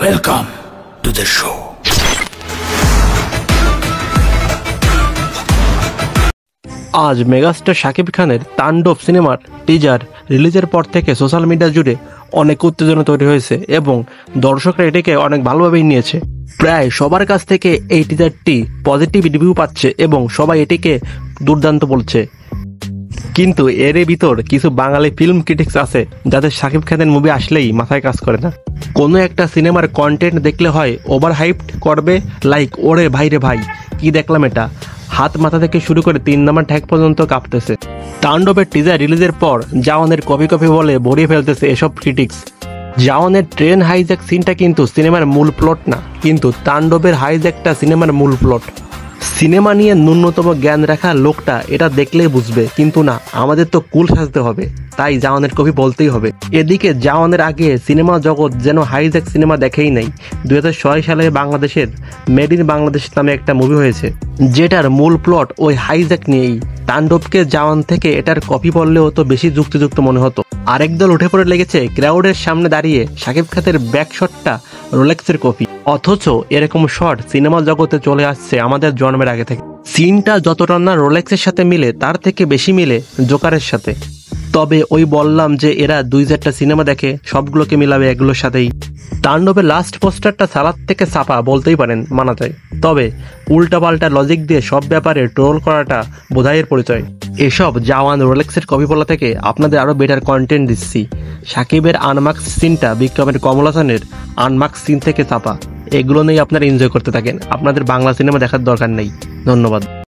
Welcome to the show. আজ megastar Shakib খানের তাণ্ডব সিনেমার টিজার রিলিজের পর থেকে সোশ্যাল মিডিয়া জুড়ে অনেক উত্তেজনা তৈরি হয়েছে এবং দর্শকরা এটিকে অনেক ভালোভাবেই নিয়েছে। প্রায় সবার কাছ থেকে এই টিজারটি পজিটিভ রিভিউ পাচ্ছে এবং সবাই এটিকে দুর্দান্ত বলছে। কিন্তু এর ভিতর কিছু বাঙালি ফিল্ম ক্রিটিক্স আছে যাদের শাকিব খানের মুভি আসলেই মাথায় কাজ করে না। কোনো একটা সিনেমার কন্টেন্ট দেখলে হয় ওভার হাইপড করবে, লাইক ওরে ভাই রে ভাই কি দেখলাম এটা, হাত মাথা থেকে শুরু করে 3 নম্বর ট্যাগ পর্যন্ত কাঁপতেছে। তাণ্ডবের টিজার রিলিজের পর জাওয়ানের কপি বলে ভরিয়ে ফেলতেছে এসব ক্রিটিক্স। জাওয়ানের ট্রেন হাইজ্যাক সিনটা কিন্তু সিনেমার মূল প্লট না, কিন্তু তাণ্ডবের হাইজ্যাকটা সিনেমার মূল প্লট। সিনেমা নিয়ে ন্যূনতম জ্ঞান রাখা লোকটা এটা দেখলেই বুঝবে, কিন্তু না, আমাদের তো কুল সাজতে হবে, তাই জাওয়ানের কপি বলতেই হবে। এদিকে জাওয়ানের আগে সিনেমা জগৎ যেন হাইজ্যাক সিনেমা দেখেই নাই। 2006 সালে বাংলাদেশের মেড ইন বাংলাদেশ নামে একটা মুভি হয়েছে যেটার মূল প্লট ওই হাইজ্যাক নিয়েই। তাণ্ডবকে জাওয়ান থেকে এটার কপি বললেও তো বেশি যুক্তিযুক্ত মনে হতো। আরেক দল উঠে পড়ে লেগেছে ক্রাউডের সামনে দাঁড়িয়ে শাকিব খানের ব্যাক শটটা রোলেক্সের কপি, অথচ এরকম শট সিনেমা জগতে চলে আসছে আমাদের জন্মের আগে থেকে। সিনটা যতটা না রোলেক্সের সাথে মিলে তার থেকে বেশি মিলে জোকারের সাথে। তবে ওই বললাম যে এরা 2-4টা সিনেমা দেখে সবগুলোকে মিলাবে এগুলোর সাথেই। তাণ্ডবের লাস্ট পোস্টারটা সালাদ থেকে ছাপা বলতেই পারেন, মানা যায়। তবে উল্টাপাল্টা লজিক দিয়ে সব ব্যাপারে ট্রোল করাটা বোধাইয়ের পরিচয়। এসব জাওয়ান রোলেক্সের কপি বলা থেকে আপনাদের আরও বেটার কন্টেন্ট দিচ্ছি। শাকিবের আনমার্কস সিনটা বিক্রমের কমল হাসানের আনমার্কস সিন থেকে ছাপা, এগুলো নিয়ে আপনারা এনজয় করতে থাকেন। আপনাদের বাংলা সিনেমা দেখার দরকার নেই। ধন্যবাদ।